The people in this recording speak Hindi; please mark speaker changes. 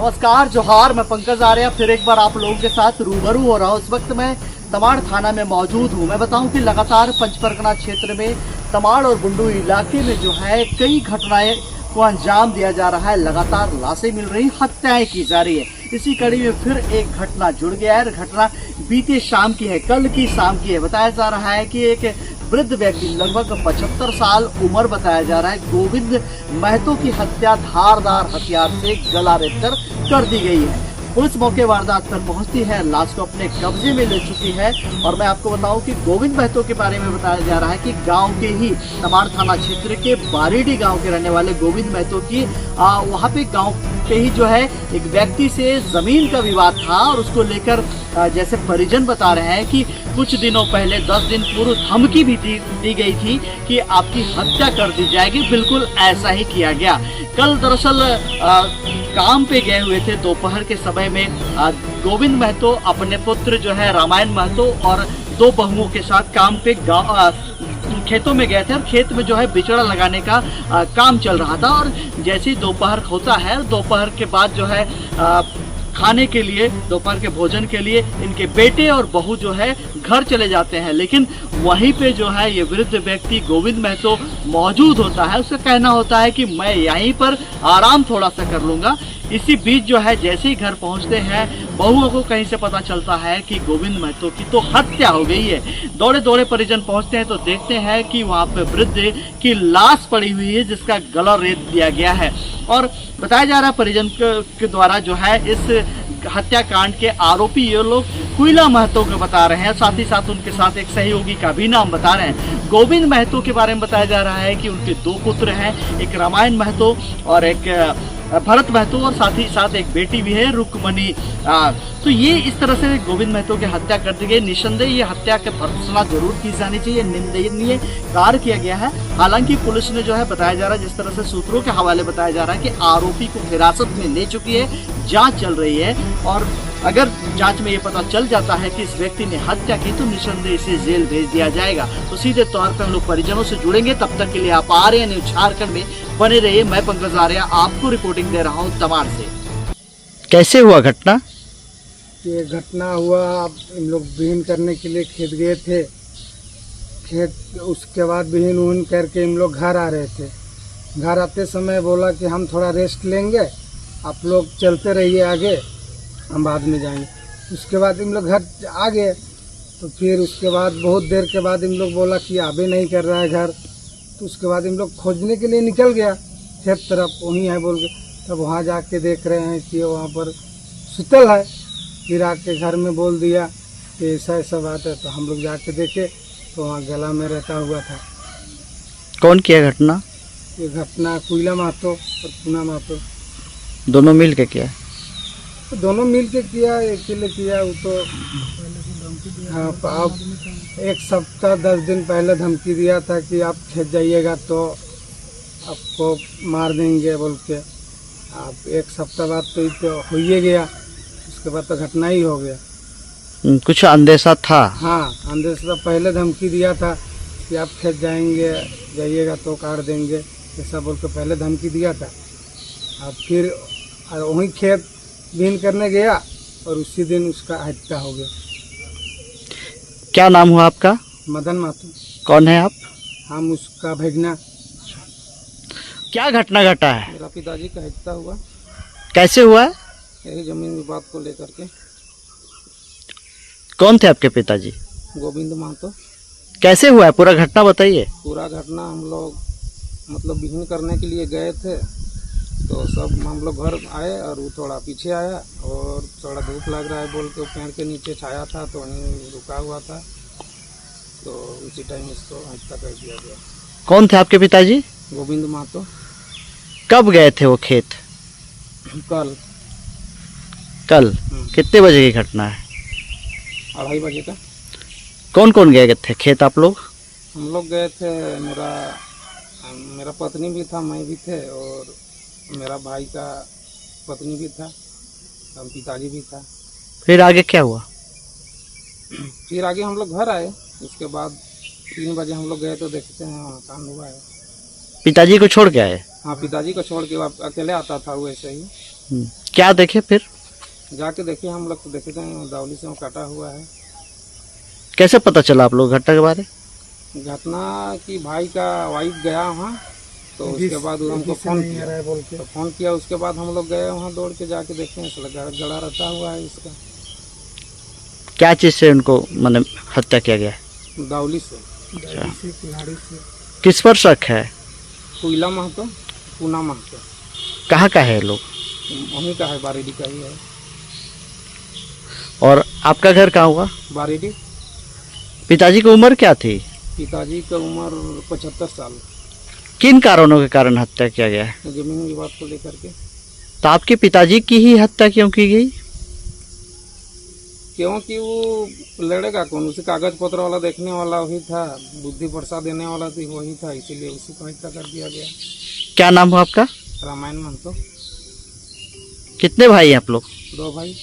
Speaker 1: नमस्कार जोहार, मैं पंकज आर्या फिर एक बार आप लोगों के साथ रूबरू हो रहा हूँ। इस वक्त मैं तमाड़ थाना में मौजूद हूँ। मैं बताऊं कि लगातार पंचपरगना क्षेत्र में तमाड़ और बुंडू इलाके में जो है कई घटनाएं को अंजाम दिया जा रहा है। लगातार लाशें मिल रही, हत्याएं की जा रही है। इसी कड़ी में फिर एक घटना जुड़ गया है। घटना बीते शाम की है, कल की शाम की है। बताया जा रहा है कि एक वृद्ध व्यक्ति लगभग 75 साल उम्र बताया जा रहा है, गोविंद महतो की हत्या धारदार हथियार से गला रेतकर कर दी गई है। पुलिस मौके वारदात पर पहुंचती है, लाश को अपने कब्जे में ले चुकी है। और मैं आपको बताऊं कि गोविंद महतो के बारे में बताया जा रहा है कि गांव के ही तमाड़ थाना क्षेत्र के बारीडी गांव के रहने वाले गोविंद महतो की वहां पे गांव पे ही जो है एक व्यक्ति से जमीन का विवाद था और उसको लेकर जैसे परिजन बता रहे हैं कि कुछ दिनों पहले 10 दिन पूर्व धमकी भी दी गई थी कि आपकी हत्या कर दी जाएगी। बिल्कुल ऐसा ही किया गया। कल दरअसल काम पे गए हुए थे दोपहर के समय में गोविंद महतो अपने पुत्र जो है रामायण महतो और 2 बहुओं के साथ काम पे खेतों में गए थे और खेत में जो है बिचड़ा लगाने का काम चल रहा था। और जैसे ही दोपहर होता है, दोपहर के बाद जो है खाने के लिए, दोपहर के भोजन के लिए इनके बेटे और बहू जो है घर चले जाते हैं। लेकिन वहीं पे जो है ये वृद्ध व्यक्ति गोविंद महतो मौजूद होता है। उसका कहना होता है कि मैं यहीं पर आराम थोड़ा सा कर लूँगा। इसी बीच जो है जैसे ही घर पहुंचते हैं, बहुओं को कहीं से पता चलता है कि गोविंद महतो की तो हत्या हो गई है। दौड़े दौड़े परिजन पहुंचते हैं तो देखते हैं कि वहां पे वृद्ध की लाश पड़ी हुई है जिसका गला रेत दिया गया है। और बताया जा रहा है परिजन के द्वारा जो है इस हत्याकांड के आरोपी ये लोग कुइला महतो को बता रहे हैं। साथ ही साथ उनके साथ एक सहयोगी का भी नाम बता रहे हैं। गोविंद महतो के बारे में बताया जा रहा है कि उनके 2 पुत्र हैं, एक रामायण महतो और एक भरत महतो, और साथ ही साथ एक बेटी भी है रुक्मणी। तो ये इस तरह से गोविंद महतो की हत्या कर दी गई। निसंदेह ये हत्या की भर्त्सना जरूर की जानी चाहिए, निंदनीय कार्य किया गया है। हालांकि पुलिस ने जो है बताया जा रहा है, जिस तरह से सूत्रों के हवाले बताया जा रहा है कि आरोपी को हिरासत में ले चुकी है, जांच चल रही है। और अगर जांच में ये पता चल जाता है कि इस व्यक्ति ने हत्या की तो निसंदेह इसे जेल भेज दिया जाएगा। तो सीधे तौर पर हम लोग परिजनों से जुड़ेंगे। तब तक के लिए आप आर्या न्यूज झारखंड में बने रहिए। मैं पंकज आर्या आपको रिपोर्टिंग दे रहा हूँ तमाड़ से।
Speaker 2: कैसे हुआ घटना?
Speaker 3: ये घटना हुआ, हम लोग बीन करने के लिए खेत गए थे। खेत उसके बाद बीन उन करके हम लोग घर आ रहे थे। घर आते समय बोला कि हम थोड़ा रेस्ट लेंगे, आप लोग चलते रहिए आगे, हम बाद में जाएंगे। उसके बाद हम लोग घर आ गए। तो फिर उसके बाद बहुत देर के बाद हम लोग बोला कि आबे नहीं कर रहा है घर। तो उसके बाद हम लोग खोजने के लिए निकल गया खेत तरफ, वहीं है बोल के। तब वहाँ जाके देख रहे हैं कि वहाँ पर सुतल है। फिर आके घर में बोल दिया कि ऐसा ऐसा बात है। तो हम लोग जाके देखे तो वहाँ गला में रहता हुआ था।
Speaker 2: कौन किया घटना?
Speaker 3: ये घटना कुइला महतो और पूना महतो
Speaker 2: दोनों मिल के किया?
Speaker 3: तो दोनों मिल के किया, अकेले किया वो तो। हाँ, अब 1 सप्ताह 10 दिन पहले धमकी दिया था कि आप खेत जाइएगा तो आपको मार देंगे बोल के। अब 1 सप्ताह बाद तो हो ही गया। उसके बाद तो घटना ही हो गया।
Speaker 2: कुछ अंदेशा था?
Speaker 3: हाँ, अंदेशा पहले धमकी दिया था कि आप खेत जाइएगा तो काट देंगे, ऐसा बोल के पहले धमकी दिया था। अब फिर वहीं खेत बीन करने गया और उसी दिन उसका हत्या हो गया।
Speaker 2: क्या नाम हुआ आपका?
Speaker 3: मदन महतो।
Speaker 2: कौन है आप?
Speaker 3: हम उसका भगना।
Speaker 2: क्या घटना घटा है?
Speaker 3: मेरा पिताजी का हत्या हुआ।
Speaker 2: कैसे हुआ?
Speaker 3: यही जमीन विवाद को लेकर के।
Speaker 2: कौन थे आपके पिताजी?
Speaker 3: गोविंद महतो।
Speaker 2: कैसे हुआ है, पूरा घटना बताइए।
Speaker 3: पूरा घटना हम लोग मतलब बिहन करने के लिए गए थे। तो सब हम लोग घर आए और वो थोड़ा पीछे आया और थोड़ा धूप लग रहा है बोल के पेड़ के नीचे छाया था तो वहीं रुका हुआ था। तो उसी टाइम इसको हत्या कर दिया गया।
Speaker 2: कौन थे आपके पिताजी?
Speaker 3: गोविंद महतो।
Speaker 2: कब गए थे वो खेत? कल। कितने बजे की घटना है?
Speaker 3: 2:30 बजे का।
Speaker 2: कौन कौन गए थे खेत आप लोग?
Speaker 3: हम लोग गए थे, मेरा पत्नी भी था, मैं भी थे और मेरा भाई का पत्नी भी था, हम पिताजी भी था।
Speaker 2: फिर आगे क्या हुआ?
Speaker 3: फिर आगे हम लोग घर आए। उसके बाद 3 बजे हम लोग गए तो देखते हैं वहाँ कांड हुआ है।
Speaker 2: पिताजी को छोड़ के आए?
Speaker 3: हाँ, पिताजी को छोड़ के अकेले आता था वो ऐसे ही।
Speaker 2: क्या देखे फिर?
Speaker 4: जाके देखे हम लोग तो देखे थे दावली से वो काटा हुआ है।
Speaker 2: कैसे पता चला आप लोग घटना के बारे?
Speaker 4: घटना की भाई का वाइफ गया वहाँ, तो उसके बाद वो हमको फोन किया, तो फोन किया उसके बाद हम लोग गए वहाँ दौड़ के जाके देखे हैं गड़ा रचा हुआ है इसका।
Speaker 2: क्या चीज़ से उनको मतलब हत्या किया गया है?
Speaker 4: दावली से।
Speaker 2: किस पर शक है?
Speaker 4: कोयला महतो, पूना महतो,
Speaker 2: कहाँ का है लोग?
Speaker 4: वहीं का है, बारेडी का ही है।
Speaker 2: और आपका घर कहाँ हुआ?
Speaker 4: बारेडी।
Speaker 2: पिताजी की उम्र क्या थी?
Speaker 4: पिताजी का उम्र 75 साल।
Speaker 2: किन कारणों के कारण हत्या किया गया है?
Speaker 4: जमीन विवाद को लेकर के।
Speaker 2: तो आपके पिताजी की ही हत्या क्यों की गई?
Speaker 4: क्योंकि वो लड़ेगा कौन, उसे कागज पत्र वाला देखने वाला वही था, बुद्धि वर्षा देने वाला भी वही था, इसीलिए उसी को हत्या कर दिया गया।
Speaker 2: क्या नाम हो आपका?
Speaker 4: रामायण महतो।
Speaker 2: कितने भाई हैं आप लोग?
Speaker 4: 2 भाई।